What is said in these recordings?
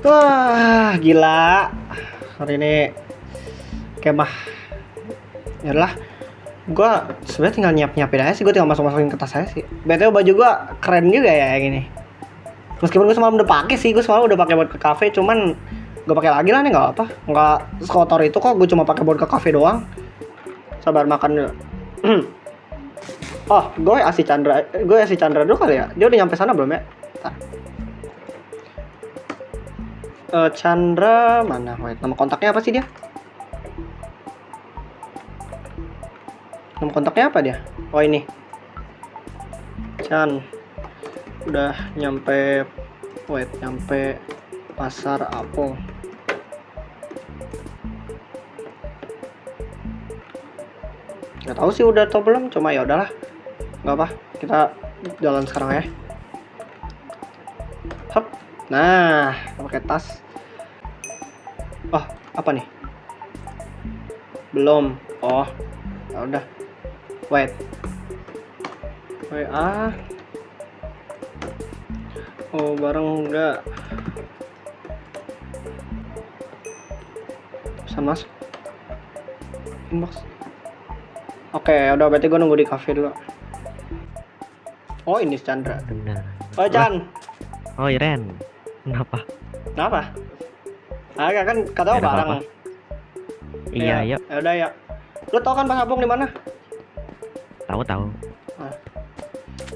Wah, gila. Hari ini kemah. Yalah. Gua sebenarnya tinggal nyiapin aja sih, gua tinggal masukin ke tas saya sih. BTW baju gua keren juga ya yang ini. Meskipun gua semalam udah pakai sih, gua semalam udah pakai buat ke kafe, cuman gua pakai lagi lah nih, nggak apa. Nggak sekotor itu kok, gua cuma pakai buat ke kafe doang. Sabar makan dulu. Oh, gue si Chandra dulu kali ya. Dia udah nyampe sana belum ya? Bentar. Chandra mana? Wait, nama kontaknya apa sih dia? Nama kontaknya apa dia? Oh ini. Chan. Udah nyampe. Wait, nyampe Pasar Apung. Gak tahu sih udah atau belum, cuma ya udahlah. Gak apa, kita jalan sekarang ya. Hop. Nah, pakai tas. Oh, apa nih? Belum. Oh, ya udah. Wait. WA. Oh, barang enggak. Bisa masuk. Inbox. Oke, udah berarti gue nunggu di cafe dulu. Oh, ini Chandra. Benar. Oh, Chan. Oh, Iren. Kenapa? Kenapa? Agak kan kata Ada barang. apa-apa. Iya, yuk. Ya udah ya. Lu tau kan Pasar Apung di mana? Tahu. Ah.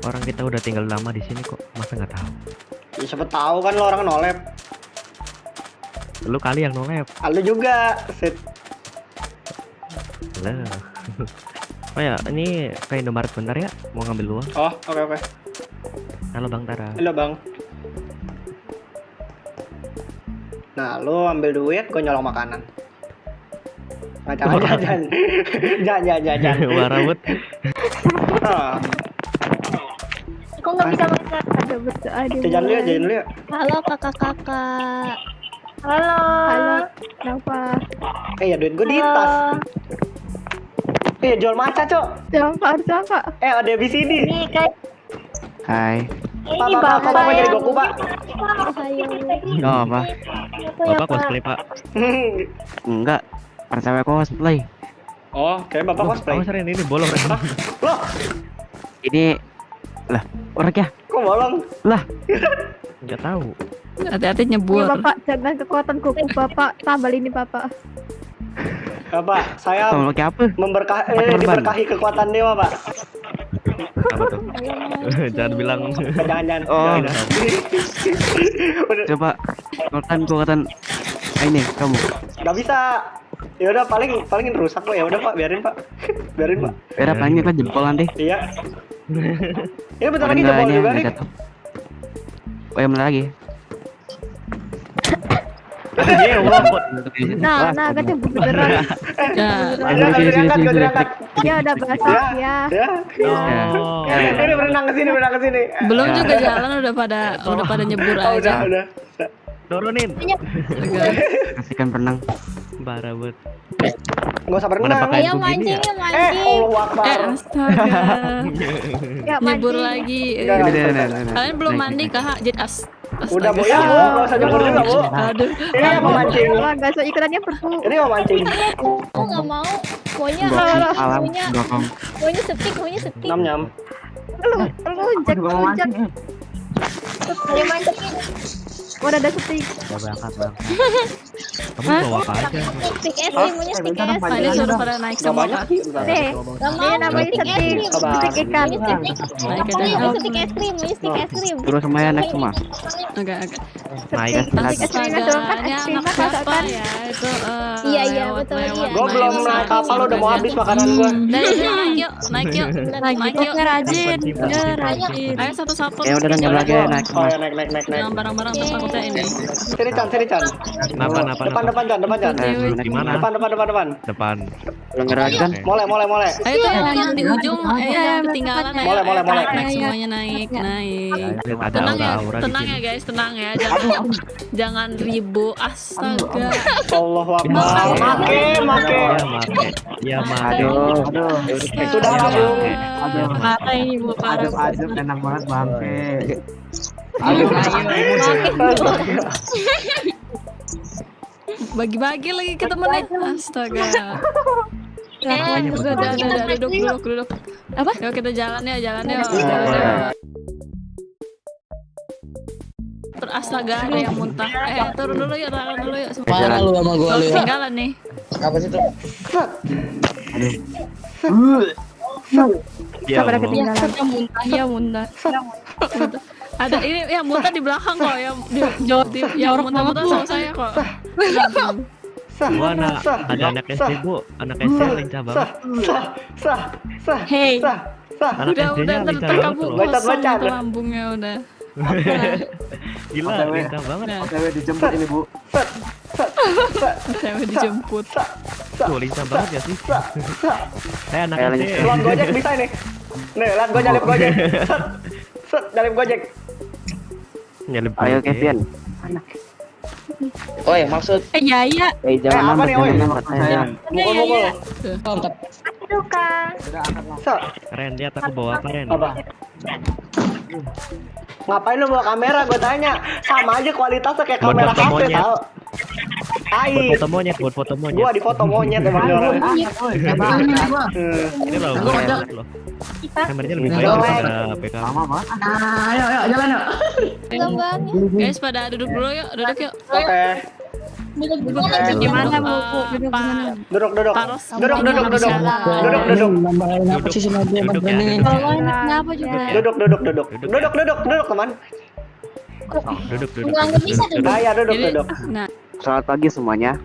Orang kita udah tinggal lama di sini kok, masa nggak tahu? Ya siapa tahu kan lo orang nolep. Lu kali yang nolep. Lu juga. Sit. Lah. Oh ya, ini ke Indomaret bentar ya, mau ngambil uang. Oh, oke. Halo Bang Tara. Halo, Bang. Nah, lu ambil duit, gue nyolong makanan. Nah, jangan. Jangan. Warabut. Ah, Kok nggak bisa makan? Ada berdoa di jajan dulu ya. Halo kakak-kakak. Halo. Kenapa? Ya duit gue di tas. Jual maca, Cok. Jangan Kak. Ada ABCD. Ini kayak Hai. ini Bapak jadi yang Goku, Pak. Ayo. Oh, apa? Bapak cosplay, Pak. Enggak. Percaya cosplay. Oh, kayak Bapak cosplay. Oh, sering ini bolong. Loh, Ini lah, orang ya? kok bolong? Lah, Nggak tahu. Hati-hati nyebur. Bapak, jangan kekuatan kuku Bapak. Tambal ini Bapak. Bapak, saya kamu lagi apa? diberkahi kekuatan dewa, Pak. Apa tuh? Jangan bilang. Jangan. Oh. Jangan. Udah, Coba kekuatan ini kamu. nggak bisa. Ya udah palingin rusak kok. Ya udah, Pak, biarin, Pak. Biarin, Pak. Beda paling kan jempolan deh. Iya. Ini bentar lagi Enggak, jebol ini juga yang nih. jatuh. Oh, yang mana lagi? Nah, katanya beneran. Ya. Gak diangkat. Ya udah basah ya. Oh. Ini berenang ke sini. Belum juga jalan udah pada nyebur Oh, aja. udah. Turunin. Kasihkan renang. Barabut. Nggak usah Mana berenang. pakai Ayo begini mancing, ya? Allahu Akbar. Astaga. Ya Nyebur mancing. lagi. Enggak, Kalian belum mandi kah? Jadi Udah, Bu. astaga. Ya, Bu. Nggak usah nyebur juga, Bu. Aduh. Ini mau mancing. Wah, nggak so ikutannya perlu. Ini mau mancing. Aku nggak mau. Maunya Alam belakang. maunya sepik. Nyam. Lu jak. Ayo mancing. Udah ada sepik. Ya berangkat, Bang. Kamu bawa apa aja? Stick es krim, maunya stick es Ah, ini suruh pada naik Nggak semua banyak kah? sih. Bentar. Deh, ini namanya sepik. Sepik ikan. Naik ke Maunya dalam. stick es krim, Terus semuanya naik semua. Agak. Naik ke Stick es krim itu kan Astaganya es krim anak kan siapa kan. ya itu Iya, betul, iya. Gue belum naik kapal, lo udah mau habis makanan gue. Naik yuk. Rajin. Ya, rajin. Ayo satu saput. Ya udah nggak lagi naik Oh semua. ya, naik. Yang barang-barang takutnya ini. Sini, Chan. Kenapa? Depan, Chan. Gimana? Depan. Depan. Ngerajin kan? Mulai. Ayo tuh yang di ujung, yang ketinggalan ayo. Mulai. Naik semuanya naik. Ada Tenang ya, aura-aura di tenang sini. ya guys, tenang ya. Jangan ribu. Astaga. Allahu Akbar. Make. Ya, Mak. Aduh. Sudah lah, Bu. Parah ini Bu, parah. Enak banget bangke. bagi-bagi lagi ke temennya. Astaga. Udah, duduk. Apa? Yuk kita jalan ya. Astaga, ada yang muntah. Turun dulu yuk. Parah lu sama gua lu. Ketinggalan nih. Apa sih tuh? Ya Pada Allah. ketinggalan. Ya muntah. Ada ini yang muntah di belakang kok, yang muntah sama saya kok. Gua ada anak SD bu, anak SD lincah banget. Hey. Anak Udah SD-nya lincah banget terkamu loh. kosong itu lambungnya udah. Gila, lincah banget. Cewek dijemput ini bu. Cewek dijemput. Tuh lincah banget ya sih. Anak Kayak SD. lincah. Luan Gojek bisa nih. Nih, lihat gua nyalip Gojek. Set, nyalip Gojek. Nyelip Ayo Gojek. Kevin. Oi, maksud Iya. Jangan apa nih, Oi? lambat saya. Mukul. mantap. Aduh, Kang. Set. Ren, lihat aku bawa apa Ren? Apa? Ngapain lu bawa kamera? Gue tanya. Sama aja kualitasnya kayak Buat kamera foto HP monyet. tau. Buat foto monyet. Gua di foto monyet emang dia orang. Ini loh, gue lihat loh. Kameranya lebih baik daripada PK. Guys, pada duduk dulu yuk, duduk yuk. Oke. Gimana Bu? Duduk gimana? Duduk. Paros. Duduk. Kenapa sih sini aja Duduk ya. ini? Kenapa juga? Duduk teman. Duduk. Ya, duduk. Nah, Selamat pagi semuanya.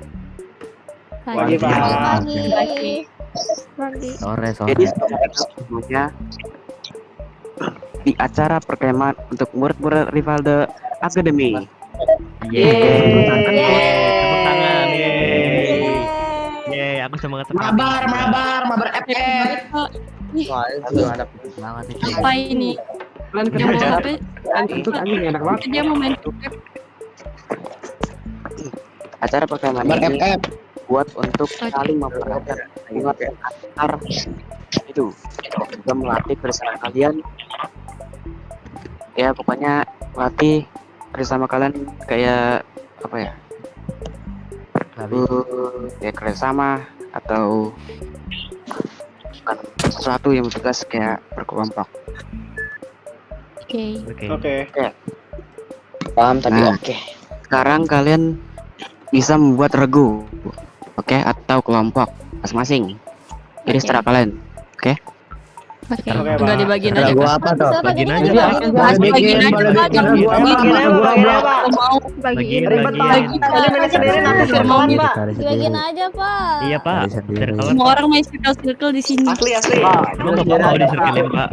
Pagi, Pak. Pagi. Jadi semuanya di acara perkemahan untuk murid-murid Rivaldo Academy. Yeay. Tepuk tangan. Yeay, aku semangat sekali. Mabar FF. Wah, itu ada apa ini? Yang mau apa? Itu anjing enak banget. Dia mau main Acara perkemahan Mabar ini FF. buat untuk saling mempererat hubungan antar itu juga melatih bersama kalian, ya pokoknya melatih bersama kalian kayak apa ya, ya kerjasama atau bukan sesuatu yang tugas kayak berkelompok. Oke. Oke. Paham tadi Nah. oke. Sekarang kalian bisa membuat regu, oke, atau kelompok masing-masing. Jadi setelah kalian, Oke. Oke, Enggak Pak. dibagiin aja, Gua Pak. apa tuh? Bagiin aja. Bagiin aja, Pak. Jangan mau Bagiin. Ribet, Pak. Ini milih sendiri nanti sirkelan, Pak. Bagiin aja, Pak. Iya Pak. Circle. semua orang main circle di sini. Asli. Emang nggak mau di circle Pak?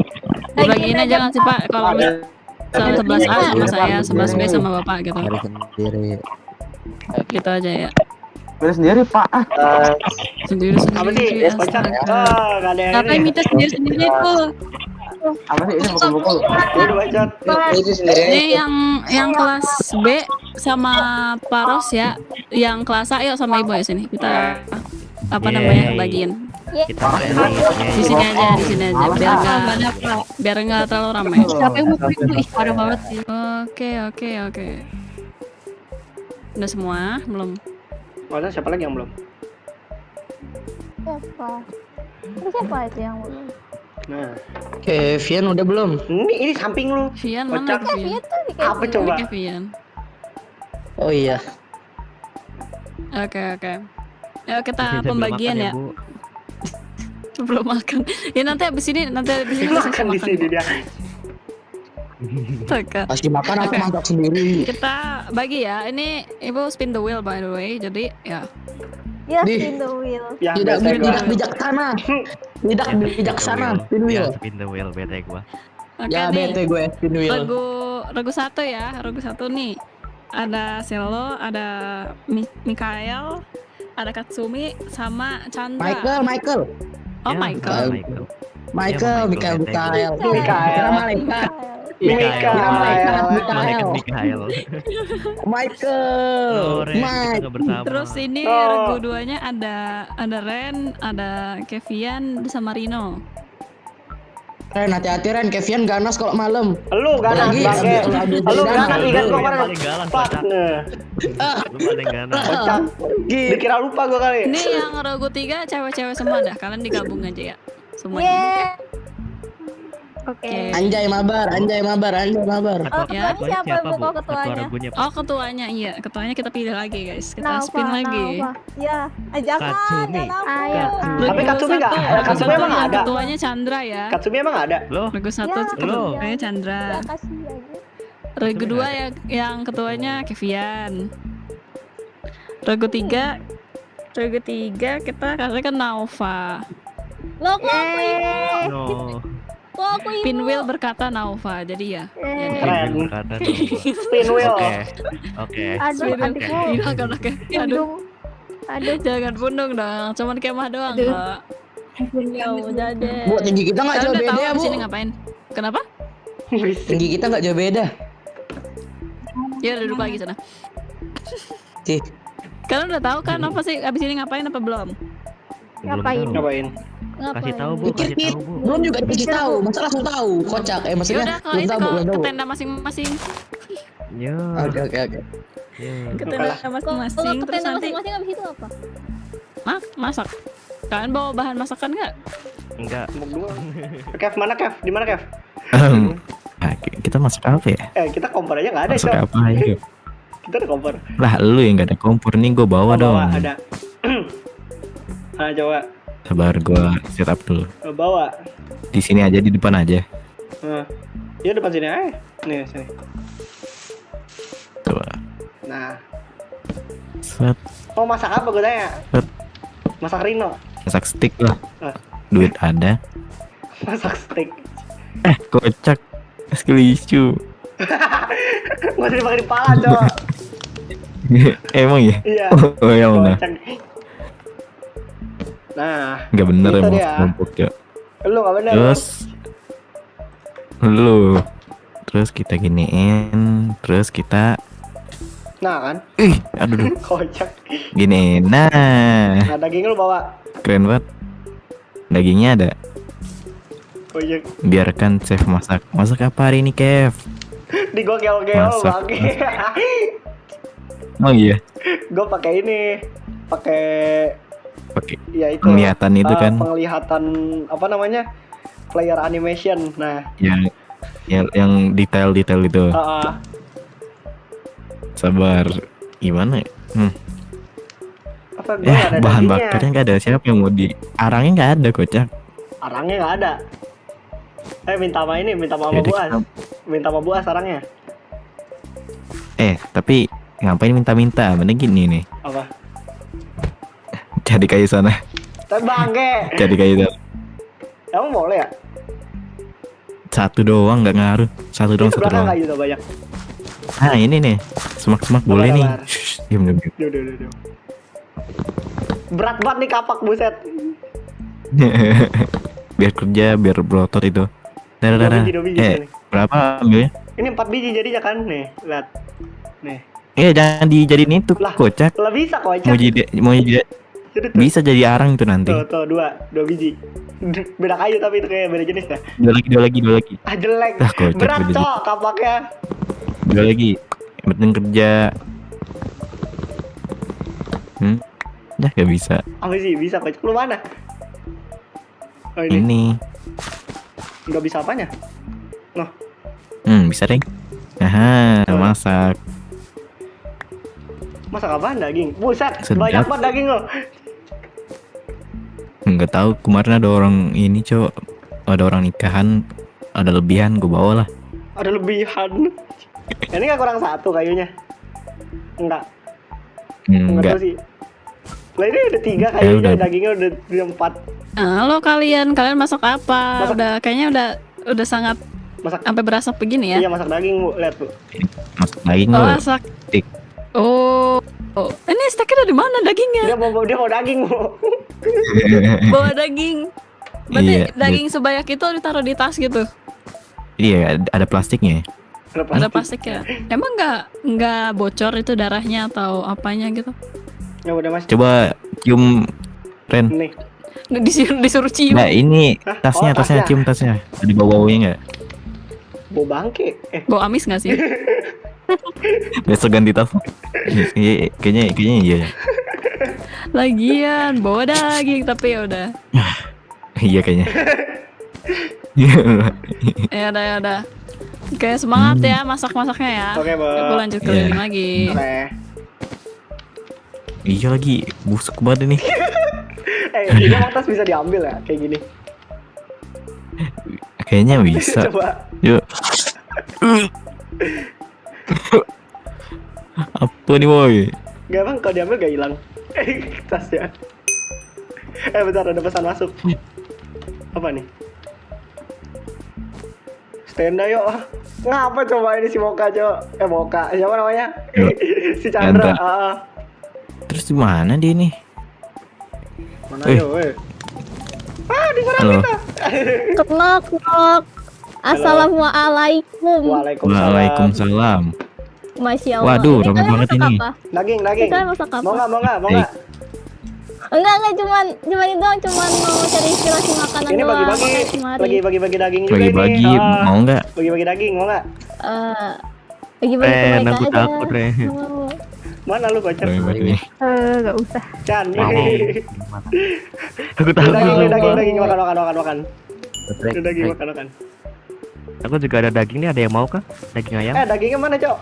Dibagiin aja jangan sih Pak. Kalau misalnya 11A sama saya, 11B sama Bapak gitu. Gitu aja ya. Pilih sendiri Pak. Sendiri Apa sih? sendiri. Pacar. Astaga. Enggak ada yang Ngapain ini. minta sendiri tuh? Apa sih ini buku-buku? Udah bacot. Itu sendiri. Ini yang kelas B sama Paros ya. Yang kelas A yuk sama Ibu ya sini. Kita apa namanya bagiin. Kita ini. Di sini aja biar nggak terlalu ramai. Siapa yang mau itu? Ih, parah banget sih. Oke. Udah semua? Belum? Masa siapa lagi yang belum? Siapa? Itu siapa itu yang belum? Nah, Kevin udah belum? ini samping lu. Vian mana Kocak. Vian? Itu di Apa coba? Oke, Vian. Oh iya. Oke. Ya kita Saya belum pembagian makan ya. Bu. Belum makan. Ya nanti abis ini kita Makan di sini dia. Oke. Pasti makan aku Oke. masak sendiri. Kita bagi ya. Ini Ibu spin the wheel by the way. Jadi ya. Ya, Di. spin the wheel. Yang Tidak bete gua. tidak bijaksana. Tidak bijaksana. Spin Ya, wheel. spin the wheel bete gua. Oke Ya nih. bete gue spin wheel. Regu satu ya. Regu satu nih. Ada Selo, ada Mikael, ada Katsumi sama Chandra. Michael. Oh Ya, Michael. Michael. Mikael. Mikael. Kira malaikat. Malaikat Mikael. Michael. Oh, Ren, kita Mike. nggak bersama. Terus ini Oh. regu duanya ada Ren, ada Kevian sama Rino. Ren, hati-hati Ren, Kevian ganas kalau malam. Lu ganas Apalagi bangke. abis Lu dari ganas danau. ikan gua Lu kemarin. paling ganas, Fuck, kocak. nah. Lu paling ganas. Kocak. Dikira lupa gua kali. Ini yang rogo 3 cewek-cewek semua dah. Kalian digabung aja ya. Semuanya. Yeay. Oke. Oke. Anjay mabar, anjay mabar, anjay mabar. Ketua Ya. Ketuanya siapa yang Bu? buka ketuanya? Ketua regunya, Oh ketuanya iya, ketuanya kita pilih lagi guys. Kita Naufa, spin lagi. Naufa. Ya, jangan, Katsumi. jangan. Ayo. Tapi Katsumi nggak? Katsumi emang ada. Ketuanya Chandra ya. Katsumi emang ada. Lo, Regu 1 Ya, ketuanya Chandra. Ya, kasih aja. Regu 2 yang ketuanya Kevian. Regu 3 kita kasihkan Naufa. Lo kok aku ibu? no. Kok aku ibu? Pinwheel berkata Naufa. Jadi ya. Keren. Kata Spin wheel. Oke. Aduh, Oke. adikku. Iya kan oke. Aduh, Aduh, jangan pundung dong. Cuman kemah doang, Aduh. Mbak. ya udah deh. Bu, tinggi kita nggak Kalian jauh udah tahu beda ya, abis Bu. ini ngapain? Kenapa? Tinggi kita nggak jauh beda. Ya udah duduk lagi sana. Cih, Kalian udah tahu kan apa sih abis ini ngapain apa belum? Ngapain? Ngapain? Kasih tahu Bu, kasih dikit. tahu Bu. Belum juga dikasih tahu, masa langsung tahu. Kocak, Ya maksudnya udah kalau belum itu tahu, belum ke tahu. tenda masing-masing. Ya. Oke, oke, oke. Ya. Ke Oke tenda lah. Kalau masing-masing ke terus tenda nanti masing-masing abis itu apa? masak. Kalian bawa bahan masakan nggak? Enggak. Mau dua. Kev, mana Kev? Di mana Kev? Nah, kita masak apa ya? Kita kompor aja nggak ada, Masak Cok. apa aja? Kita ada kompor. Lah, lu yang gak ada kompor nih, gue bawa dong. Ada. Coba. Sabar, gue set up dulu. Bawa. Di sini aja, di depan aja. Ya depan sini aja. Nih, sini. Coba. Nah. Set, Mau masak apa gue tanya? set. Masak Rino. Masak stick lah. Ah. Duit ada. Masak steak. Kocak. Skill issue. Gak usah dipakai di pala, Cok. Emang ya? Iya. Oh, ya udah. Kocak. Nah, Gak bener Itu emang dia. kelompok ya. lu gak bener. Terus lu. Terus kita giniin. Terus kita Nah kan, aduh, kocak. giniin. Nah, Nah, daging lu bawa. keren banget. Dagingnya ada. Kocak. Biarkan chef masak. Masak apa hari ini, Kev? Di gua gel-gel Masak, bang. Oh iya, Gue pakai ini, pakai pakai ya itu. penglihatan itu kan, Penglihatan apa namanya? Player animation. Nah, yang detail-detail itu. Sabar, gimana ya? apa gue nggak ada Bahan dagingnya. bakarnya nggak ada. Siapa yang mau di arangnya nggak ada, kocak. Arangnya nggak ada. Minta sama ini, minta sama Yaudah, Buas. kita- Minta sama Buas arangnya. Tapi ngapain minta-minta? Mending gini nih, Apa? cari kayu sana, Tapi bangke. cari kayu sana. Emang boleh ya? Satu doang nggak ngaruh. Satu doang, Itu satu belakang doang. kayu tuh banyak. Nah ini nih, semak-semak boleh nih. Sabar. Shh, diam. Duh. Berat banget nih kapak, buset. Biar kerja, biar berotot itu. Dah. Dua biji sini. Berapa ambilnya? Ini 4 biji jadinya kan nih, lihat. Nih. Jangan dijadiin itu, Lah. kocak. Lah bisa kocak. Mau jadi Jadi tuh. bisa jadi arang itu nanti. Tuh, dua biji. Beda kayu tapi itu kayak beda jenis dah. Dua lagi. Ah jelek. Lah, kocak, Berat beda cok kapaknya. Dua lagi. Yang penting kerja. Dah gak bisa. Apa sih bisa kocak? Lu mana? Oh ini. Ini. Nggak bisa apanya? Bisa deh. Aha, Coba. masak. Masak apaan daging? Buset, Sedap. banyak banget daging lo. Nggak tahu, kemarin ada orang ini, Cok. Ada orang nikahan, ada lebihan, gue bawa lah. Ada lebihan. Ini nggak kurang satu kayunya. Enggak Enggak. tahu sih. Lah ini udah 3 kayunya, udah. dagingnya udah 4. Halo kalian masak apa? Masak- Kayaknya udah sangat Masak. sampai berasap begini ya. Iya masak daging, Bu. Lihat tuh. Masak daging Oh, lo. masak. Steak. Oh. Ini steaknya dari mana dagingnya? Dia mau daging, Bu. Bawa daging. Berarti Iya, daging sebanyak itu ditaruh di tas gitu. Iya, ada plastiknya. Ada plastik ya. Emang nggak bocor itu darahnya atau apanya gitu? Ya udah Mas. Coba cium, Ren. Nih. Disuruh cium. Nah ini Hah? tasnya, Oh, tasnya. cium tasnya. Ada bau-baunya nggak? Bau bangke. Bau amis gak sih? Besok ganti tas. Kayaknya iya. Lagian bawa daging tapi ya udah. Iya kayaknya. Ya udah. Oke, semangat ya masak-masaknya ya. Oke, Bo. Aku lanjut Iya. keliling lagi. Oke. Iya lagi busuk banget ini. Ini emang tas bisa diambil ya kayak gini. Kayaknya bisa. Coba. Yuk. Apa nih boy? Gak bang, kalau diambil gak hilang. Tasnya. Bentar, ada pesan masuk. Apa nih? Stenda yuk. Ngapa coba ini si Moka, Cok? Moka, siapa namanya? Si Chandra. Chandra. Terus di mana dia nih? Mana Eh. yuk, diserang Halo. kita. Knock knock. Assalamualaikum. Waalaikumsalam. Masya Allah. Waduh, Ini rame kalian banget masak ini. apa? Daging. Ini kalian masak apa? Mau nggak? Enggak, cuman itu doang, cuman mau cari inspirasi makanan Ini doang. bagi-bagi, Makanya kemari. bagi-bagi daging juga Bagi-bagi, ini. mau nggak? Bagi-bagi daging, mau nggak? Bagi-bagi ke Ren, mereka aku aja. takut, Ren. Mau. Mana lu pacar? Bagi-bagi. Gak usah. Chan. Mau. Aku Daging, makan. Daging, makan. Aku juga ada daging nih, ada yang mau kah? Daging ayam? Dagingnya mana, Cok?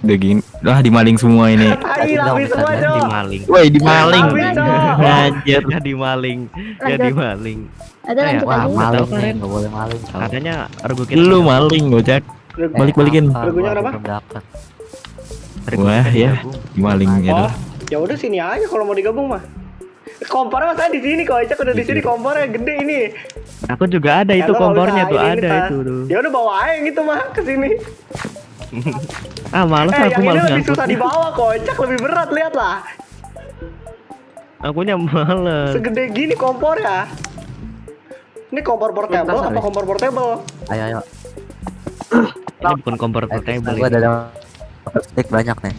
Daging. Dimaling semua ini. Tai, habis semua, Cok. Dimaling. Woi, dimaling. Habis, Cok. Anjir, ya dimaling. Ya Lanjut. dimaling. Ada Eh, lanjut wah, lagi. maling. Maling nih, nggak boleh maling. Katanya regu kita. Lu maling, gojek. Balik-balikin. Regunya kenapa? Regu Wah, kita ya. digabung. Dimaling ya. Oh, ya udah sini aja kalau mau digabung mah. Kompornya mas saya di sini kok, Cak udah di sini kompornya gede ini. Aku juga ada itu Ya, lo kompornya bisa tuh, ini, ada Tas. itu tuh. Ya udah bawa aja gitu mah ke sini. Males aku yang ini males lebih ngangkut. susah dibawa kok, Cak lebih berat lihatlah. Akunya males. Segede gini kompornya. Ini kompor portable apa kompor portable? Ayo. Ini bukan kompor portable. Gua ada stick banyak nih.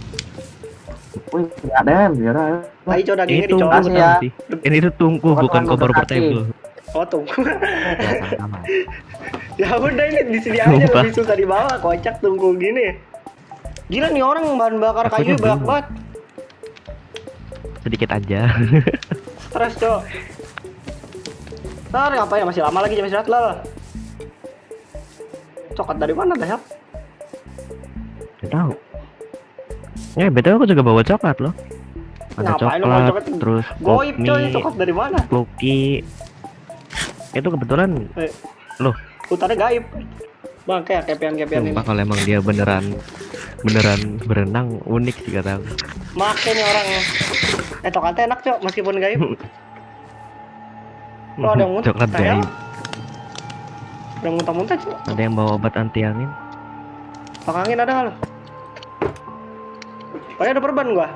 Ayo coba dagingnya Itu dicoba. ya. Ini tuh tungku bukan kompor portable. Oh tunggu. Ya sama. Ya udah ini di sini aja Sumpah. lebih susah dibawa, kocak tunggu gini. Gila nih orang bahan bakar kayu Akunya banyak belum. banget. Sedikit aja. Stres, Cok. Ntar ngapain masih lama lagi jam istirahat lah. Coklat dari mana dah? Gak tahu. Betul aku juga bawa coklat loh. Ada Ngapain lo bawa coklat, coklat? terus Goib coy, mie, coklat dari mana? Lucky. Itu kebetulan loh. Hutannya gaib. Bang, kayak kepian-kepian ini. Sumpah kalau emang dia beneran berenang unik sih kata aku. Makin nih orang. Coklatnya enak, Cok, meskipun gaib. Lo ada yang muntah? Coklat gaib. Ada yang muntah-muntah, Cok. Ada yang bawa obat anti angin. Pakai angin ada nggak lo? Oh ya ada perban gua.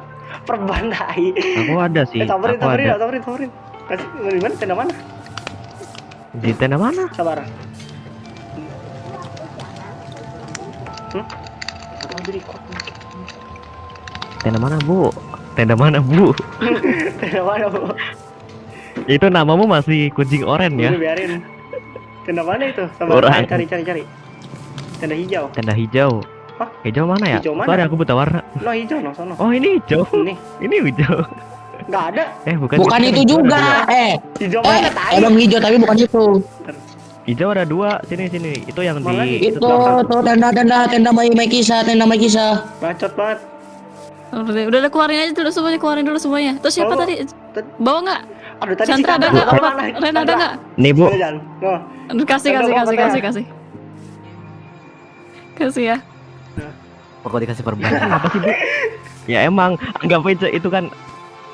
Perban tai. Aku ada sih. Sabarin, Aku ada. sabarin. Kasih di mana? Tenda mana? Di tenda mana? Sabar. Apa jadi kok? Tenda mana bu? Tenda mana bu? Tenda mana, Bu? Itu namamu masih kucing oren ya? Udah, biarin. Tenda mana itu? Sabar, Orang. cari. Tenda hijau. Tenda hijau. Hah? Hijau mana ya? Hijau mana? Sorry aku buta warna. No hijau, no sono. Oh ini hijau. Nih, Ini hijau. nggak ada. Bukan. Bukan itu juga. Hijau mana, tai? Emang hijau tapi bukan itu. Hijau ada dua. Sini. Itu yang Mana di lagi? Itu tuh tenda Mai Kisah. Bacot banget. Udah keluarin aja dulu semuanya, keluarin dulu semuanya. Terus siapa Bawa. tadi? Bawa nggak? Aduh, tadi Chandra ada Chandra nggak? kemana? Apa? Ren ada Chandra. nggak? Nih bu. Sini, Jan. No. Aduh, kasih. Kasih ya. Pokok dikasih perban. Apa sih bu? Ya emang anggap aja itu kan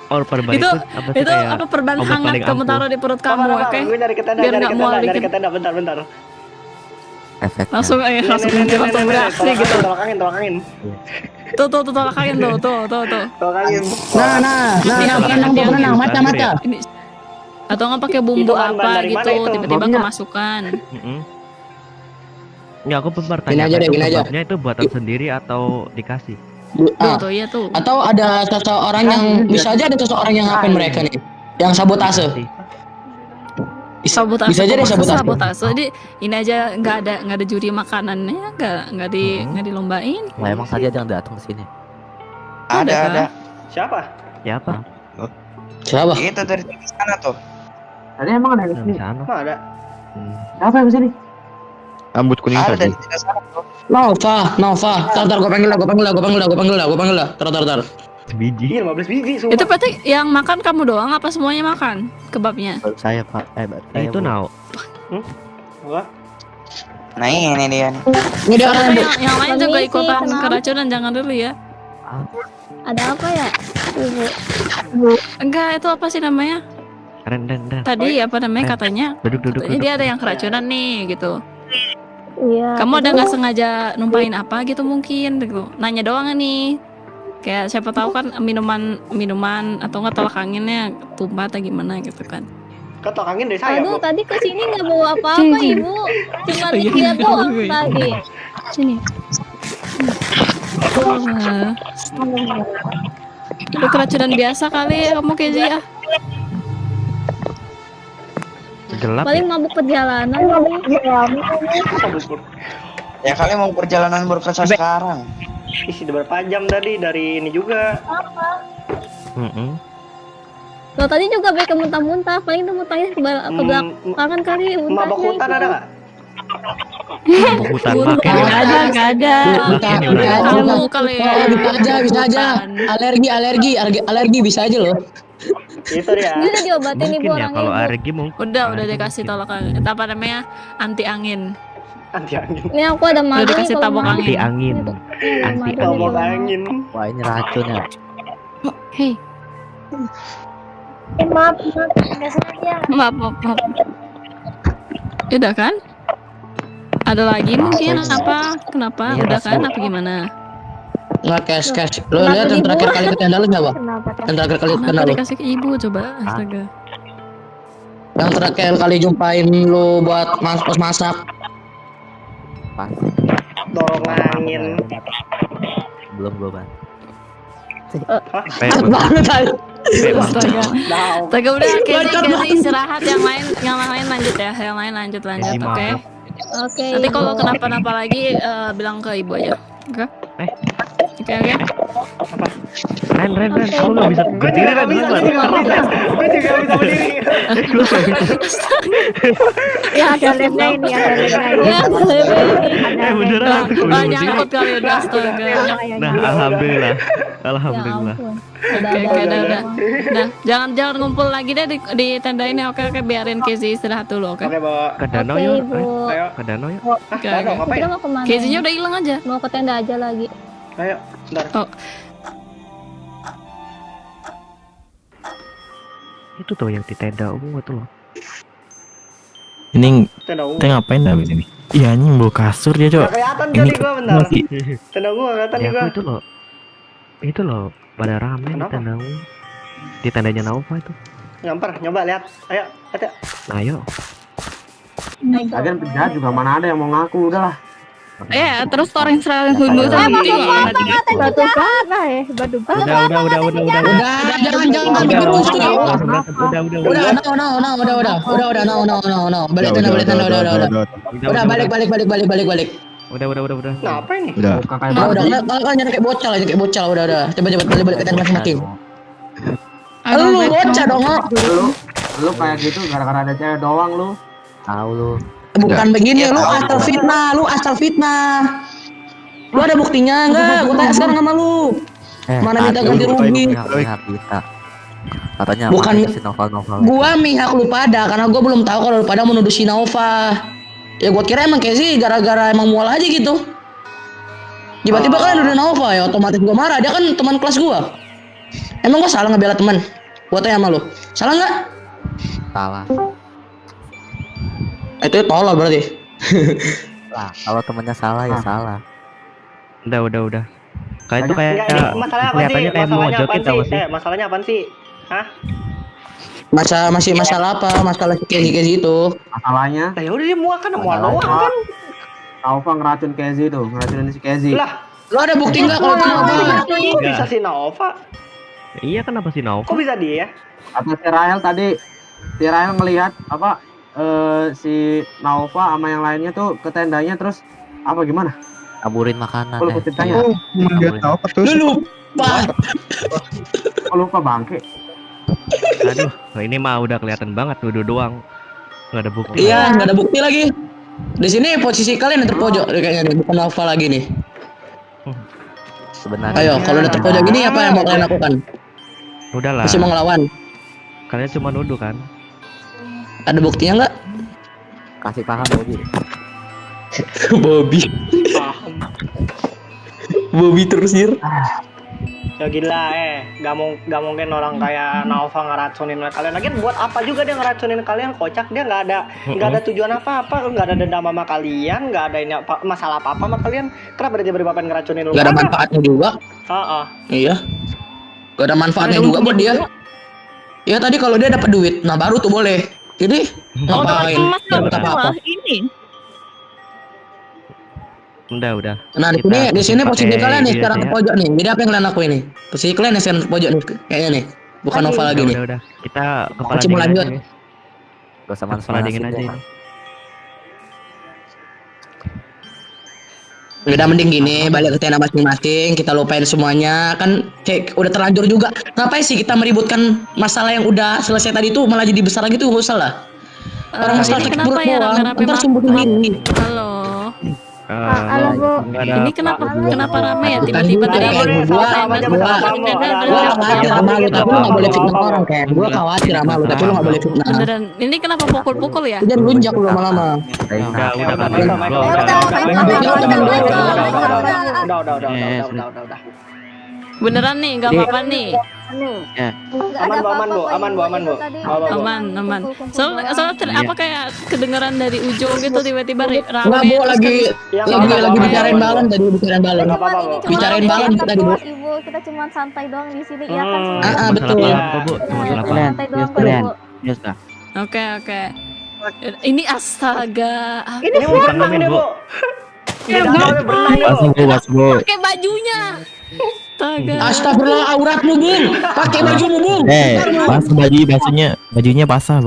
perban Itu apa sih itu kayak apa perban obat hangat paling kamu ampuh. taruh di perut kamu, Sabar, oke? gue nyari ke tenda, Biar nggak mual nyari ke dikit. tenda, bentar. Efeknya. Langsung Nih, langsung nih, langsung bereaksi gitu. Tolak angin. Tuh tolak angin tuh. Tolak angin. Nah, Hati-hati. mata. Ini atau nggak pakai bumbu Itu bahan apa dari gitu, mana itu? tiba-tiba Baunya. kemasukan. Ya aku Gini bertanya aja deh, itu gini aja. obatnya itu buatan sendiri atau dikasih? Tuh, iya tuh. Atau ada seseorang yang bisa aja ada seseorang yang ngapain mereka nih. Yang sabotase. Sabotase. Bisa aja deh sabotase. Sabotase. Jadi ini aja nggak ada juri makanannya, nggak dilombain. Lah emang tadi ada yang datang ke sini. Ada. Siapa? Siapa? Siapa? Itu dari sana tuh. Tadi emang ada Di sana. Nggak ada. Siapa yang kesini? Rambut kuning Ada tadi. dari sebelah sana tuh. Nova. Tar, gue panggil lah. Tar. Biji. Iya 15 biji Itu sumpah. berarti yang makan kamu doang apa semuanya makan kebabnya? Baru saya Pak. Itu Nao. Wah, Nah ini dia nih. Ini dia orang Tapi yang yang lain juga Permisi, ikutan kenapa? keracunan, jangan dulu ya. Ada apa ya? Ibu. Enggak, itu apa sih namanya? Ren. Tadi apa namanya katanya? Duduk. Katanya dia ada yang keracunan nih gitu. Iya. Kamu ada nggak sengaja numpain apa gitu mungkin gitu. Nanya doang nih. Kayak siapa tahu kan minuman atau nggak tolak anginnya tumpah atau gimana gitu kan. ketok angin dari saya, Aduh, Bu. tadi kesini nggak bawa apa-apa, Ibu. Cuma lihat doang tadi. Sini. Itu keracunan biasa kali ya kamu Kezi ya. Gelap. Paling mabuk perjalanan kali. Ya kali mau perjalanan berkesan sekarang. Isi udah berapa jam tadi dari ini juga. Lo tadi juga baik muntah-muntah, paling itu muntahnya ke belakangan kali muntahnya. Mabok hutan itu. ada nggak? Hutan Nggak pakai. ada. Kamu kali ya. bisa aja. Alergi bisa aja loh. Itu dia. Ini udah diobatin Ibu Mungkin ya orangnya. kalau Ibu. alergi mungkin. Udah dikasih tolak angin. Itu apa namanya? Anti angin. Anti angin. Ini aku ada madu nih dikasih kalau tabok mau. Anti angin. Iya, Anti madu nih Tabok kalau mau. angin. Wah ini racun ya. Hei, Maaf, nggak sengaja. maaf. Udah kan? Ada lagi mungkin apa? Kenapa? Ini Udah rasa. kan? Apa gimana? Nggak cash. Lo lihat yang terakhir kali ke tenda lu siapa? Kenapa? Yang terakhir kali ke tenda Kenapa lu. dikasih ke ibu coba? Astaga. Yang terakhir kali jumpain lu buat masak. Pas. Dorong angin. Belum. Banget aja. Astaga. Nah, Astaga udah Bacot Kezi istirahat, yang lain lanjut ya. Yang lain lanjut. Isi Oke. maaf. Oke. Nanti kalau Ibu. kenapa-napa lagi bilang ke ibu aja. Oke? Oke. Ren, kamu nggak bisa gue berdiri juga Ren, bisa bentar. gue juga bisa berdiri. Ya ada lemnya ini, ada lemnya ini. Ya, ada lemnya ini. Beneran. Oh, nyangkut kali udah astaga. Nah, alhamdulillah. Ya Alhamdulillah. ampun. Oke, udah. Nah, jangan ngumpul lagi deh di tenda ini. Oke, biarin Kezi istirahat dulu, oke? Oke, bawa. Ke danau Oke, yuk. Ibu. Ayo. Ke danau yuk. Ah, danau ngapain? Kita mau kemana? Kezinya udah hilang aja. Mau ke tenda aja lagi. Ayo, bentar. Itu tuh yang di tenda ungu tuh loh. Ini Tenda ungu. kita ngapain dah ini? Iya anjing bawa kasur ya, Nggak Cok. kelihatan Ini kali gua bentar. masih Tenda ungu nggak kelihatan Ya juga. aku itu loh pada rame di Kenapa? tenda ungu. Di tendanya Nova itu. Nyamper, nyoba lihat. Ayo, lihat ya. Nah, ayo. Lagian penjahat juga mana ada yang mau ngaku, udahlah. Terus storing dulu sama Batu bara batu bara. Udah. Jangan terus. Udah. Balik tenda, udah. Balik. Udah. Nah, apa ini? udah. Udah. Kalau nyari kayak bocah, udah. Cepet balik ke tenda masing-masing. Lu bocah dong, Lu kayak gitu gara-gara ada cewek doang lu. Tahu lu. Bukan begini, lu asal fitnah. Lu ada buktinya enggak? Gua tanya sekarang sama lu. Mana minta ganti rugi? Pihak kita. Katanya Bukan. si novel-novel. Gua mihak lu pada karena gua belum tahu kalau lu pada menuduh si Nova. Ya gua kira emang kayak sih gara-gara emang mual aja gitu. Tiba-tiba kan udah Nova ya otomatis gua marah, dia kan teman kelas gua. Emang gua salah ngebela teman? Gua tanya sama lu. Salah nggak? Salah. Itu tolol berarti. Lah, kalau temennya salah ya salah. Udah. Kayak itu kayak Enggak, ini masalahnya apa sih? kelihatannya kayak mau Masalahnya jokin apaan tau sih? sih. Masalahnya apaan sih? Hah? Masalah apa? Masalah si Kezi itu. Masalahnya Nah, ya udah dia mual kan, mual doang kan. Nova ngeracun Kezi tuh, ngeracunin si Kezi. Lah, Lu ada bukti nggak kalau itu Nova? bisa si Nova. Iya kenapa sih Nova? Kok bisa dia? Atau si Rahel tadi, si Rahel ngelihat apa si Nova sama yang lainnya tuh ke tendanya terus apa gimana? Kaburin makanan. Kalau ceritanya. Dia tahu apa tuh? Lu lupa. Oh, lupa bangke. Aduh, ini mah udah kelihatan banget nuduh doang. Nggak ada bukti. Iya, nggak ada bukti lagi. Di sini posisi kalian yang terpojok kayaknya nih, bukan Nova lagi nih. Sebenarnya. Ayo, kalau udah terpojok gini apa yang mau kalian lakukan? Udahlah. Masih mau ngelawan? Kalian cuma nuduh kan? Ada buktinya nggak? Kasih paham Bobby. Bobby. Bobby terus Jir. Ya gila gak mungkin orang kayak Nova ngeracunin kalian lagi. Buat apa juga dia ngeracunin kalian? Kocak, dia nggak ada tujuan apa-apa, nggak ada dendam sama kalian, nggak ada ini masalah apa sama kalian. Kenapa dia tiba-tiba ngeracunin lu? Nggak ada manfaatnya juga. Iya. Nggak ada manfaatnya juga buat dia. Ya tadi kalau dia dapat duit, nah baru tuh boleh. Jadi ngapain? Dapat apa-apa. Ini. Udah. Nah di sini posisi kalian nih sekarang terpojok nih. Jadi apa yang kalian lakuin nih? Posisi kalian nih sekarang terpojok nih kayaknya nih. Bukan Nova lagi nih. Udah. Kita kepala Masih mau dingin lanjut. aja nih. Gak usah Kepala dingin aja ini. Udah mending gini, balik ke tenda masing-masing, kita lupain semuanya. Kan kayak udah terlanjur juga. Ngapain sih kita meributkan masalah yang udah selesai tadi tuh malah jadi besar lagi tuh, nggak usah lah. Orang masalah sakit perut doang, ntar sembuh sendiri. Halo. Halo Bu. Ini kenapa rame ya tiba-tiba dari Gua khawatir sama lu, tapi lu nggak boleh fitnah orang kan. Gua khawatir sama lu, tapi lu nggak boleh fitnah. beneran. Ini kenapa pukul-pukul ya? Jangan lunjak lu lama-lama. Udah. Beneran nih, nggak apa-apa nih. Aman bu. Aman. Soalnya apa kayak kedengeran dari ujung gitu tiba-tiba rame. Nggak Bu, lagi bicarain balon tadi, bicarain balon. Bicarain balon tadi Bu. Ibu, kita cuma santai doang di sini ya kan. Betul. Santai doang kok Bu. Oke. Ini astaga. Ini berenang ini bu. Mas Bu. Pakai bajunya. Astaga. Astagfirullah, auratmu Bung. Pakai bajumu Bung. Basah bajunya basah.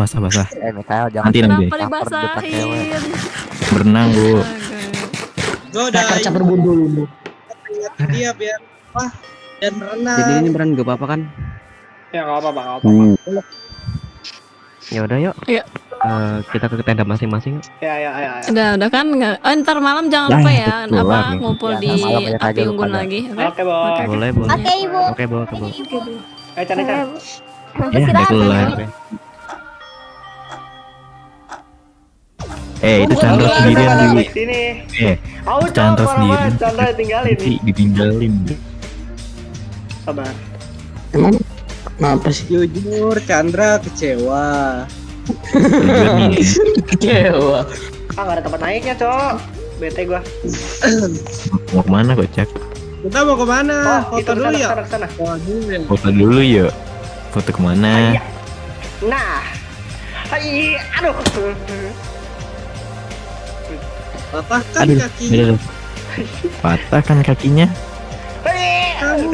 Mikael jangan. Nanti. Kenapa dibasahin? Berenang Bu. Kerja berbundul. Dia biar dan berenang. Jadi ini beran gak apa-apa kan? Ya nggak apa-apa. Ya udah yuk. Iya. Kita ke tenda masing-masing. Ya. Udah kan nggak? Ntar malam jangan lupa ya ngumpul di api unggun lagi. Oke bu. Boleh. Oke Ibu. Oke bu. Can. Ya udah keluar. Itu Chandra sendirian di sini. Chandra sendirian. Chandra tinggalin. Ditinggalin. Sabar. Emang kenapa sih? Jujur Chandra kecewa. Kecewa. Nggak ada tempat naiknya cok. Bete gua. Mau kemana Kocak? Kita mau kemana? Foto dulu ya. Sana. Foto dulu yuk. Foto kemana? Nah. Aduh. Patahkan kakinya. Patah kan kakinya? Kamu.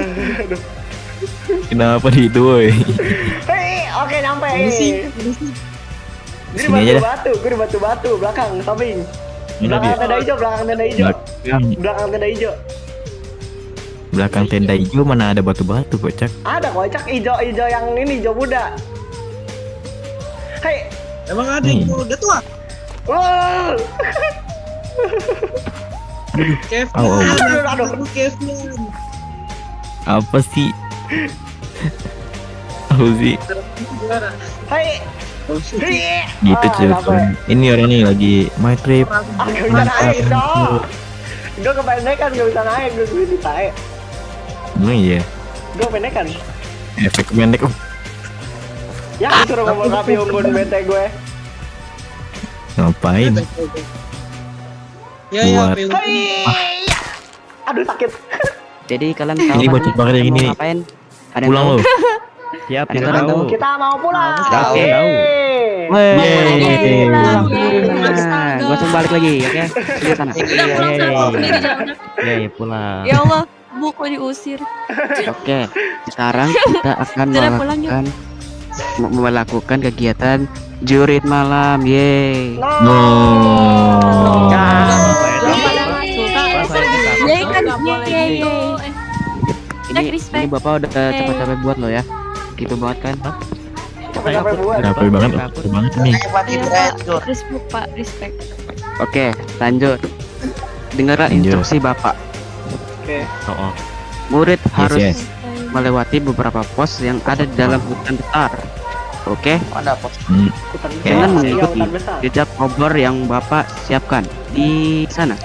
Kenapa di itu woy? Oke nyampe. Gue di batu belakang samping. Belakang tenda hijau. Belakang tenda hijau mana ada batu-batu Kocak? Ada Kocak hijau yang ini hijau muda. Hei. Emang ada yang udah tua? Wow. Kevin. Apa sih? Apa sih? Hai. Gitu cuy. Ini orang nih lagi my trip. Gak bisa naik dong. Gue kependekan gak bisa naik. Gue bisa naik. Iya. Gue pendekan. Efek pendek. Ya disuruh ngomong api unggun bete gue. Ngapain? Ya. Aduh sakit. Jadi kalian tahu Ini bocor banget yang ini. Ngapain? Pulang lo. Siap, Ada yang tahu? Kita mau pulang. Oke. Gua langsung balik lagi, oke? Di sana. Udah pulang. Pulang. Ya Allah, buku diusir. Oke, sekarang kita akan Sudah pulang yuk. melakukan kegiatan jurit malam. Yeay. No. Ini bapak udah capek-capek buat lo ya. Gitu banget kan? Capek banget nih. Respect Pak, respect. Oke, lanjut. Dengarlah instruksi bapak. Oke. Oh. Murid harus yes. melewati beberapa pos yang ada di dalam hutan besar. Oke. Ada pos. Dengan mengikuti jejak obor yang bapak siapkan di sana.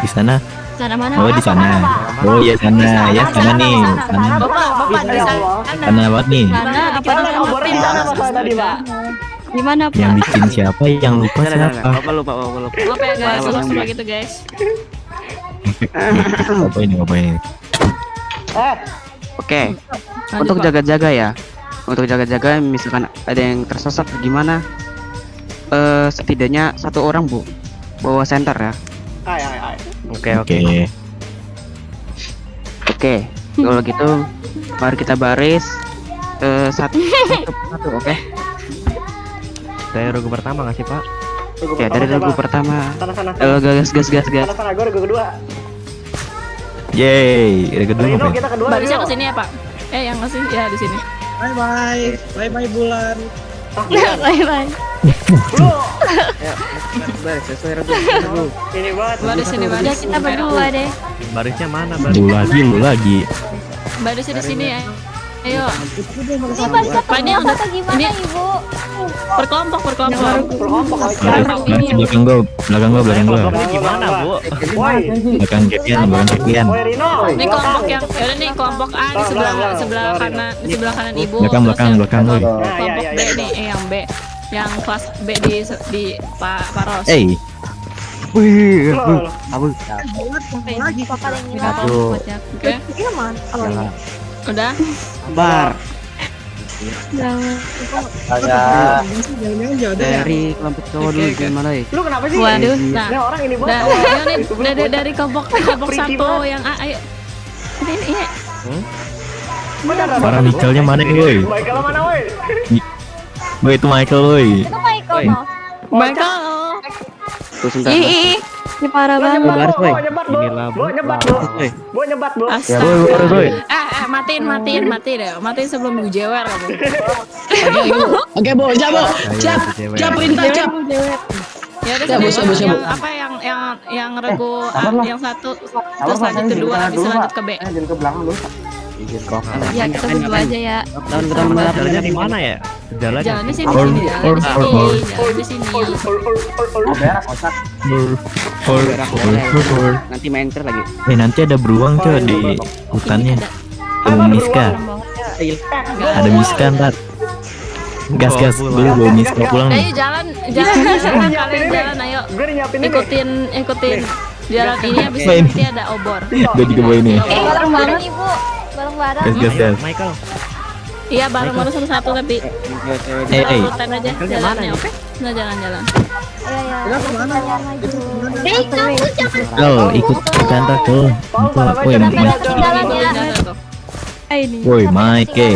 Di sana. Sana mana? Oh di sana. Oh iya sana. Ya sana nih. Sana. Bapak di sana. Sana banget nih. Sana apa di sana masalah tadi, Pak? Di mana, Pak? Yang bikin siapa? Yang lupa siapa? Bapak lupa. Apa ya guys? Suruh gitu, guys. Apa ini? Oke. Untuk jaga-jaga ya. Untuk jaga-jaga misalkan ada yang tersesat gimana? Setidaknya satu orang Bu bawa senter ya. Oke. Kalau gitu mari kita baris satu, oke. Dari regu pertama nggak sih Pak? Oke, dari regu pertama. Gas. Sana, gue regu kedua. Yeay, regu kedua Rino, apa? kita kedua. Barisnya ke sini ya, Pak? Yang ke sini ya di sini. Bye bulan. Bye. Lu. Baris sesuai regu. Ini banget. Baris sini, Baris. Ya kita berdua deh. Barisnya mana Lu lagi. Barisnya di sini ya. Ayo. Ini barisnya Ini yang apa gimana ini- Ibu? Berkelompok. Belakang gua. Gimana Bu? Belakang kekian. Woi Rino. Ini kelompok yang yaudah nih kelompok A di sebelah kanan Ibu. Belakang, Terus belakang, yang woi. kelompok B nih, yang B. Yang kelas B di Pak Ros. Wih, Lagi papa yang ini. Aduh. Oke. Udah. Bar Jangan aja udah ya. dari kelompok cowok dulu gimana ya? Lu kenapa sih? Waduh. Ini Nah, orang ini Nah, banget. ayo nih dari kelompok satu yang A, ayo. Ini. Para Michaelnya mana woi? Michael mana woi? Woi itu Michael woi. Itu Michael mau. Michael. Tuh sebentar. Ih, ini parah banget. Baris, woi. Gua nyebat, Bro. Astaga. Matiin deh. Matiin sebelum gue jewer kamu. Oke, Bu. Siap perintah, siap. Ya udah Siap, Bu. yang apa yang regu A, yang satu terus lanjut kedua habis lanjut ke B. Jangan ke belakang lu. Ya kita berdua aja ya. Jalannya di mana ya? Jalannya sini, jalan di sini. Berak kotak. Nanti main ter lagi. Nanti ada beruang coy di hutannya. Ada Miska. Ada Miska ntar. Gas dulu bawa Miska pulang nih. Ayo jalan kalian jalan ayo. Ikutin jalan ini habis ini nanti ada obor. Gue juga bawa ini. Bareng-bareng Ibu. Bareng-bareng. Gas. Michael. Iya bareng-bareng satu-satu tapi ikutan aja jalannya oke? Nah jalan-jalan. Lo ikut kantor tuh. Woi Jalan ya. Woi Mike.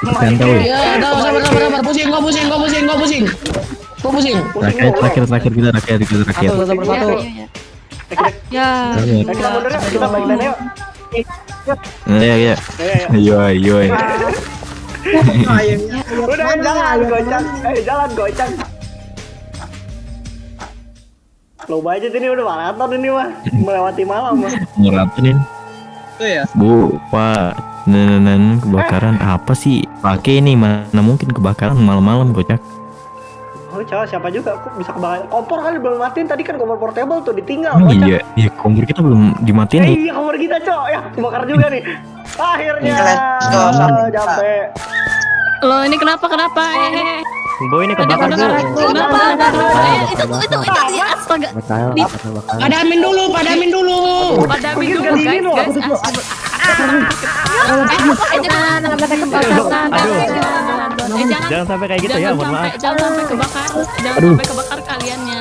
Kantor woi. Ya, sabar. Pusing. Terakhir kita terakhir. Satu. Ya. Kita mundur yuk, kita balikan yuk. Iya. Ayo. Udah jalan gocang. Lo aja sini udah maraton ini mah, melewati malam mah. Ngerapain? Itu ya. Bu, Pak, kebakaran apa sih? Pakai ini mana mungkin kebakaran malam-malam gocak. Oh cowok siapa juga? Kok bisa kebakaran? Kompor kali belum matiin tadi kan kompor portable tuh ditinggal. Iya, kompor kita belum dimatiin nih. Iya kompor kita cowok ya kebakar juga nih. Akhirnya sampai. Lo ini kenapa? Bu ini kebakar Bu. Kenapa? Itu astaga. Padamin dulu, Padamin dulu guys. Jangan sampai kayak gitu ya, mohon maaf. Jangan sampai kebakar. Jangan sampai kebakar kaliannya.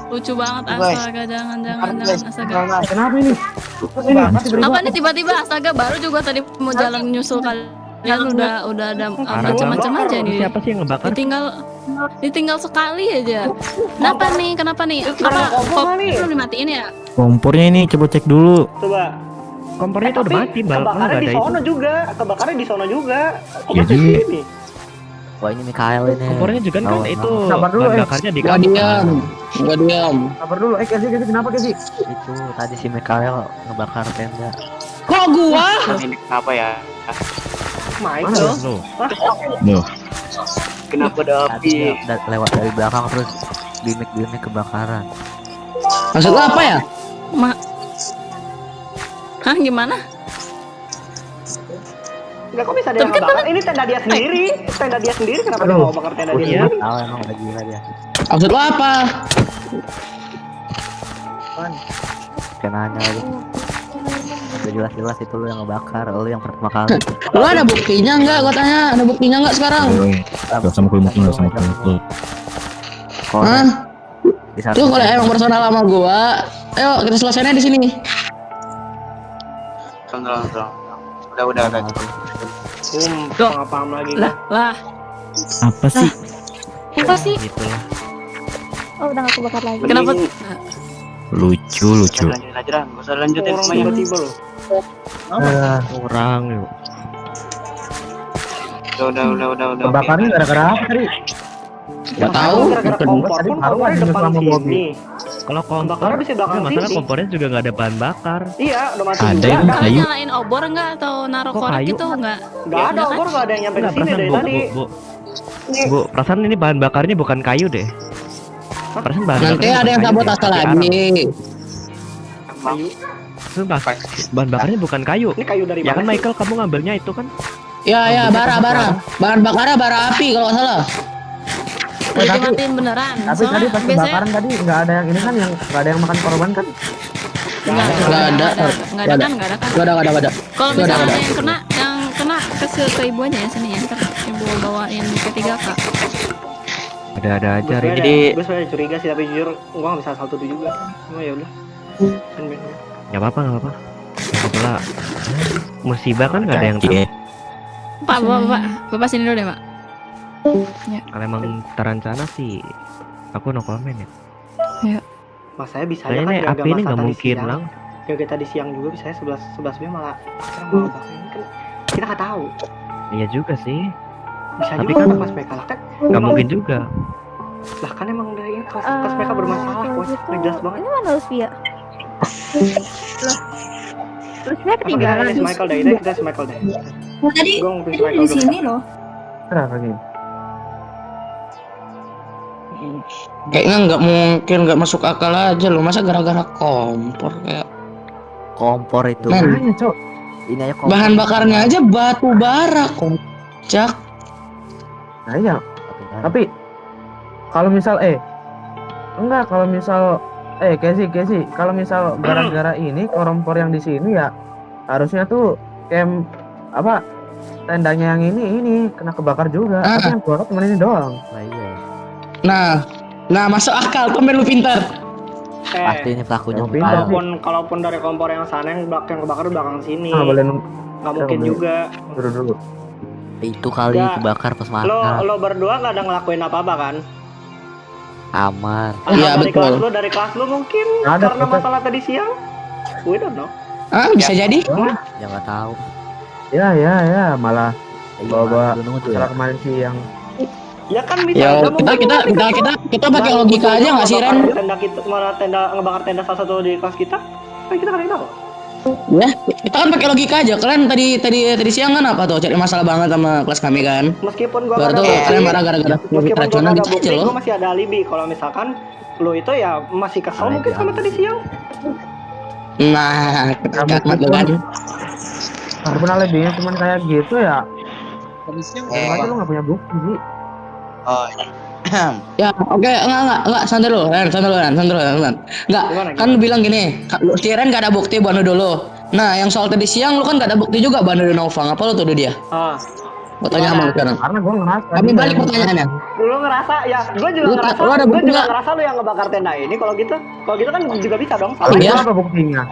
Lucu banget astaga, jangan astaga. Kenapa ini? Apa nih tiba-tiba astaga baru juga tadi mau jalan nyusul kalian udah ada macam-macam aja nih. Siapa sih yang ngebakar? Ditinggal sekali aja. Kenapa nih? Apa kompor belum dimatiin ya? Kompornya ini coba cek dulu. Coba. Kompornya itu udah mati, kebakarnya di sono juga. Kebakarnya di sono juga. Kok Ya, masih jadi- sini? Wah ini Mikael ini. Kompornya juga kan itu Sabar dulu, bahan bakarnya di Gua diam. Gua diam. Sabar dulu. Kesi kenapa Kesi? Itu tadi si Mikael ngebakar tenda. Kok gua? Ini kenapa ya? Michael. Loh, Kenapa ada api? Lewat dari belakang terus gimmick kebakaran. Maksud lu apa ya? Hah gimana? Enggak, kok bisa ada yang ngebakar? Ini tenda dia sendiri. Tenda dia sendiri, kenapa dia mau bakar tenda dia sendiri? Tahu emang udah gila dia. Maksud lu apa? Kayak nanya lagi. Udah jelas-jelas itu lu yang ngebakar, lu yang pertama kali. Lu ada buktinya enggak? Gua tanya, ada buktinya enggak sekarang? gak sama mukul, gak sama mukul. Hah? Tuh kalau emang personal sama gua, ayo kita selesainya di sini. Udah. Paham lagi. Lah. Apa sih? Apa sih? Gitu lah. Oh, udah gak kebakar lagi. Kenapa? Lucu. Lanjutin aja lah, gak usah lanjutin Orang semuanya. tiba-tiba loh. Kurang yuk. Udah. Kebakarnya gara-gara apa tadi? Gak tahu. Gara-gara kompor pun kompornya depan sini. Kalau kompor, Bakarnya bisa belakang masalah sini. kompornya juga nggak ada bahan bakar. Iya, udah mati Ada juga. yang Kalian kayu. nyalain obor enggak atau naruh Kok korek kayu? itu enggak? Enggak ada kan? obor, enggak ada yang nyampe ke Nggak, sini perasaan dari tadi. Bu, perasaan ini bahan bakarnya bukan kayu deh. Perasaan bahan Nanti bakarnya ada yang bukan kayu deh, sabotase tapi arang. lagi. Terus bahan bakarnya bukan kayu. Ini kayu dari Ya kan mana sih? Michael, kamu ngambilnya itu kan? Ya, bara. Bahan bakarnya bara api kalau nggak salah. Udah dimatiin beneran. Tapi tadi pas biasanya kebakaran tadi nggak ada yang ini kan, yang nggak ada yang makan korban kan? Nggak ada. Enggak ada kan? Nggak ada. Kalau Nggak ada. misalnya yang kena ke ibu aja ya sini ya. Ntar ibu bawain ke 3K. Ada aja Gue Rin. gue sebenarnya curiga sih, tapi jujur gua nggak bisa asal tuduh juga. Cuma ya udah. Nggak apa-apa. Setelah musibah kan nggak ada yang tahu. Bapak sini dulu deh, Pak. Kalau emang terancana sih, aku no comment ya. Mas saya bisa aja Kayaknya kan ini jaga api ini masa nggak tadi mungkin siang. lang. Jaga tadi siang juga bisa 11 malah sekarang malah bakar ini kan kita nggak tahu. Iya juga sih. Bisa Tapi juga kan pas mereka lah kan. nggak mungkin juga. Lah kan emang dari ini kelas mereka bermasalah, wah udah jelas banget. Ini mana Lucia? Loh. Lucia Apa ketinggalan. kita si Michael deh, kita si Michael deh. Tadi Gua ngomongin si itu Michael di dulu. sini loh. Kenapa nih? Kayaknya nggak mungkin, nggak masuk akal aja loh. Masa gara-gara kompor kayak. Kompor itu. Men, Ini aja kompor. bahan bakarnya aja batu bara, kocak. Nah iya. Tapi kalau misal enggak, kalau misal Kesi, kalau misal gara-gara ini kompor yang di sini ya harusnya tuh camp apa tendanya yang ini kena kebakar juga. Tapi yang gua cuma ini doang. Nah iya. Nah masuk akal, komen lu pintar. Pasti ini pelakunya pintar. Kalaupun dari kompor yang sana yang kebakar di belakang sini. Boleh Nggak mungkin juga. dulu. itu kali Nggak. kebakar pas makan. Lo berdua nggak ada ngelakuin apa-apa kan? Aman. Iya, Dari betul. kelas lu mungkin Ada, karena betul. masalah tadi siang. We don't know. Bisa jadi. Ya nggak tahu. Ya malah bawa gunung tuh masalah ya. kemarin siang. Ya kan bisa. Ya aja mungkin kita pakai logika aja nggak sih Ren? Ngebakar tenda salah satu di kelas kita. Kan kita kan yang tahu. Ya, kita kan pakai logika aja. Kalian tadi siang kan apa tuh? Cari masalah banget sama kelas kami kan. Meskipun gua Baru nggak tuh ada kalian bukti, marah gara-gara meskipun gua racunnya nggak ada gitu bukti, aja loh. gua masih ada alibi. Kalau misalkan lo itu ya masih kesel mungkin sama tadi siang. Nah, kakmat lo kan. Walaupun alibinya cuman kayak gitu ya. Aja lu nggak punya bukti sih. Oh, Ya, oke, enggak, santai dulu, Ren. Enggak, kan lu bilang gini, si Ren gak ada bukti buat nuduh lu. Nah, yang soal tadi siang lu kan gak ada bukti juga buat nuduh Nova, ngapa lu tuduh dia? Gua tanya sama lu sekarang. Karena gue ngerasa. Kami balik pertanyaannya. Lu ngerasa ya, gue juga ngerasa, lu ada gue bukti juga nggak? ngerasa lu yang ngebakar tenda ini. Kalau gitu kan juga bisa dong. Kalau Iya. itu apa buktinya?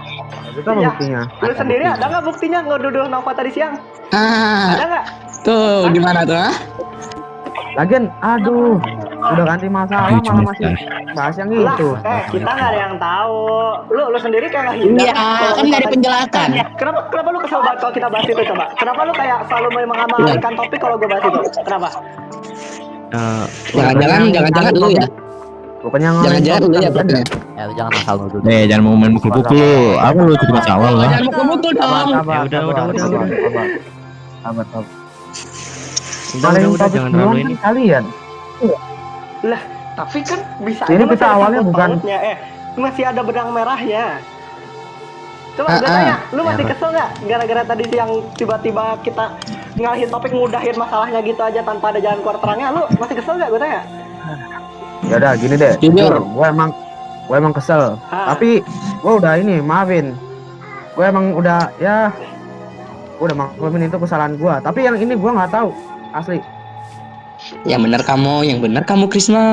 Itu apa Iya. buktinya? Lu sendiri ada nggak buktinya ngeduduh Nova tadi siang? Ada Ah, nggak? tuh gimana tuh? Ah? Lagian, aduh, udah ganti masalah malah masih bahas yang Lah, itu. kita nggak ada yang tahu. Lu sendiri kayak nggak hindar. Iya, kan nggak ada penjelasan. Kenapa lu kesel banget kalau kita bahas itu coba? Kenapa lu kayak selalu mengamalkan topik kalau gue bahas itu? Kenapa? Jangan-jangan lu ya. Pokoknya Jangan-jangan lu ya pokoknya. Ya lu jangan asal nuduh. Jangan mau main mukul-mukul lu. Apa lu cuma masalah lah. Jangan mukul-mukul dong. Udah. Udah, jangan terlalu ini. Kalian. Lah, tapi kan bisa Ini aja masih kita ada awalnya sangkut bukan- pautnya. Masih ada benang merahnya. Coba gue Ah, tanya, lu masih kesel nggak gara-gara tadi siang tiba-tiba kita ngalihin topik ngudahin masalahnya gitu aja tanpa ada jalan keluar terangnya? Lu masih kesel nggak gue tanya? Ya udah gini deh. Jujur. Gue emang kesel. Tapi gue udah ini, maafin. Gue emang udah ya udah maklumin itu kesalahan gue. Tapi yang ini gue nggak tahu asli. Yang benar kamu Krisna.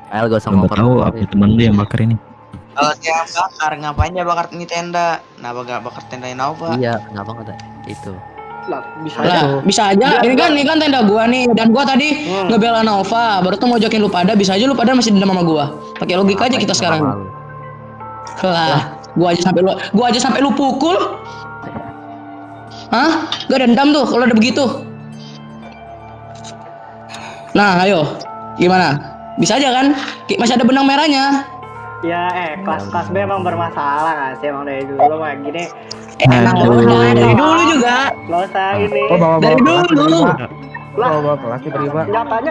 Ayo gak usah Nggak ngoper. tahu apa temen lu yang bakar ini. Kalau dia bakar, ngapain dia bakar ini tenda? Kenapa gak bakar tenda Nova? Iya, kenapa nggak ada itu? Lah, bisa Lah, bisa aja. Ini kan tenda gua nih dan gua tadi ngebela Nova. Baru tuh mojokin lu pada, bisa aja lu pada masih dendam sama gua. Pakai logika aja kita sekarang. Lah, gua aja sampai lu pukul. Hah? Gak dendam tuh kalau ada begitu. Nah, ayo. Gimana? Bisa aja kan? Masih ada benang merahnya. Ya, kelas B emang bermasalah nggak sih emang dari dulu mah gini. Emang udah dari dulu juga. Nggak usah ini. Oh, bawa Dari dulu. bawa kelas tiba-tiba.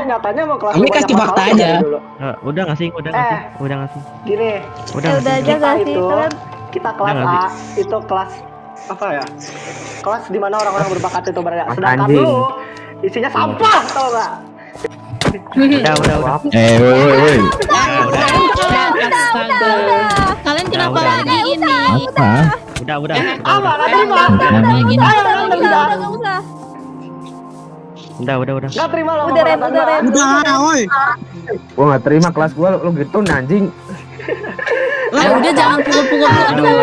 Nyatanya mau kelas Kami banyak kasih fakta masalah aja. dari dulu. Udah nggak sih? Udah nggak sih? Gini, Udah Udah aja kita gak sih? itu Kalian kita kelas Udah A nggak itu kelas apa ya? Kelas di mana orang-orang berbakat itu berada. Mas Sedangkan anjing. lu isinya sampah, tau gak? Udah. Woi. Astaga. Kalian kenapa Udah. lagi ini? Apa? Udah. Apa? Nggak terima? Lagi Ayo, Nggak usah. Udah. Nggak terima lo. Udah Ren, udah Ren. Gue nggak terima kelas gue lu gitu anjing. Udah jangan pukul-pukul dulu. Aduh.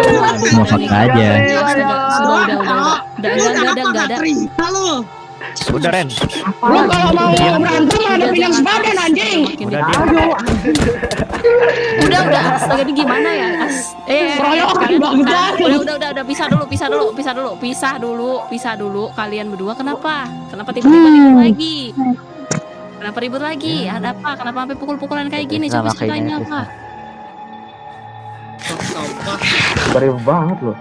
Mau fakta aja. Astaga, udah. Enggak ada. Udah Ren. Lu kalau mau berantem ada pinang sebadan anjing. Udah. Astaga ini gimana ya? Keroyokan banget. Pisah dulu. Kalian berdua kenapa? Kenapa tiba-tiba ribut lagi? Kenapa ribut lagi? Ada apa? Kenapa sampai pukul-pukulan kayak gini? Coba ceritanya apa? Beri banget loh.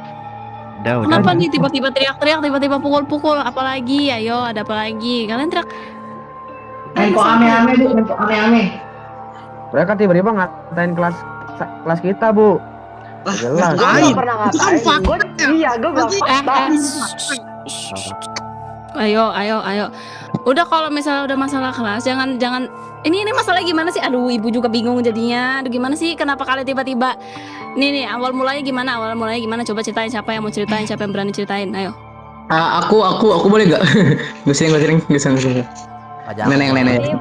Udah. Kenapa nih tiba-tiba teriak-teriak, tiba-tiba pukul-pukul? Apalagi? Ayo, ada apa lagi? Kalian teriak. Kok aneh-aneh Bu, kok aneh-aneh. Mereka tiba-tiba ngatain kelas kita, Bu. Jelas. Gue nggak pernah ngatain. Iya, gue bilang fakta. Ayo. Udah kalau misalnya udah masalah kelas, jangan ini masalah gimana sih? Aduh, ibu juga bingung jadinya. Aduh, gimana sih? Kenapa kalian tiba-tiba? Nih, awal mulanya gimana? Coba ceritain siapa yang mau ceritain, siapa yang berani ceritain. Ayo. Aku boleh gak? Gue sering. Nenek.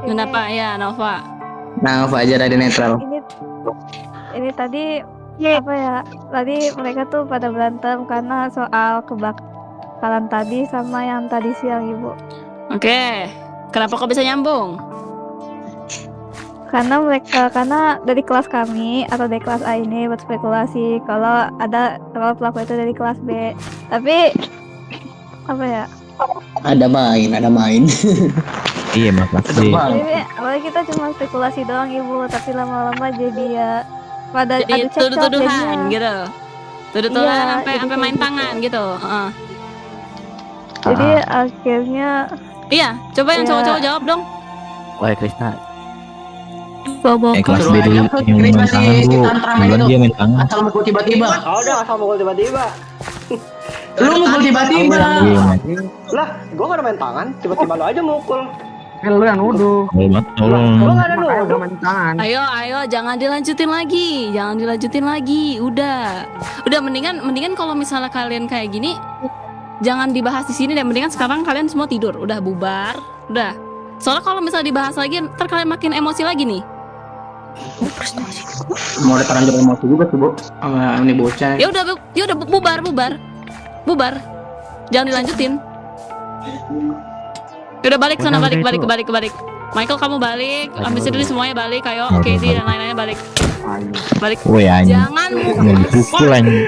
Kenapa ya, Nova? Nah, apa aja dari netral. Ini tadi apa ya? Tadi mereka tuh pada berantem karena soal kebakaran tadi sama yang tadi siang, Ibu. Oke. Kenapa kok bisa nyambung? Karena dari kelas kami atau dari kelas A ini berspekulasi kalau pelaku itu dari kelas B. Tapi apa ya? Ada main. Iya mas pasti. Jadi awalnya kita cuma spekulasi doang Ibu, tapi lama-lama jadi ya pada Jadi adu cekcok tuduh-tuduhan jadinya. gitu. Tuduh-tuduhan Iya, sampai jadi main kayak tangan gitu. Jadi akhirnya Iya, coba yang Ya. cowok-cowok jawab dong. Woi Krisna, Kelas B dulu yang main tangan bu. Duluan dia main tangan. Asal mukul tiba-tiba. Oh, udah asal mukul tiba-tiba. Lu mukul tiba-tiba. Iya mas. Lah, gue nggak ada main tangan. Tiba-tiba lo aja mukul. Kan lu yang nuduh. Tolong. Lo nggak ada Makanya gue nuduh. main tangan. Ayo, jangan dilanjutin lagi. Udah mendingan kalau misalnya kalian kayak gini, jangan dibahas di sini dan mendingan sekarang kalian semua tidur, udah bubar, udah. Soalnya kalau misalnya dibahas lagi, ntar kalian makin emosi lagi nih. Mau ada terlanjur emosi juga sih, Bu. Ini bocah. Ya udah bubar. Jangan dilanjutin. Ya udah balik sana, balik. Michael kamu balik, habis itu semuanya balik, ayo, Casey dan lain-lainnya balik. Woi anjing. Jangan Dipukul anjing.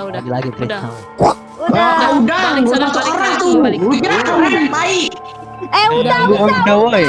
udah. Lagi Udah. Udah, Balik sana, balik. udah, Balik. keren, tai. Udah. Udah woi.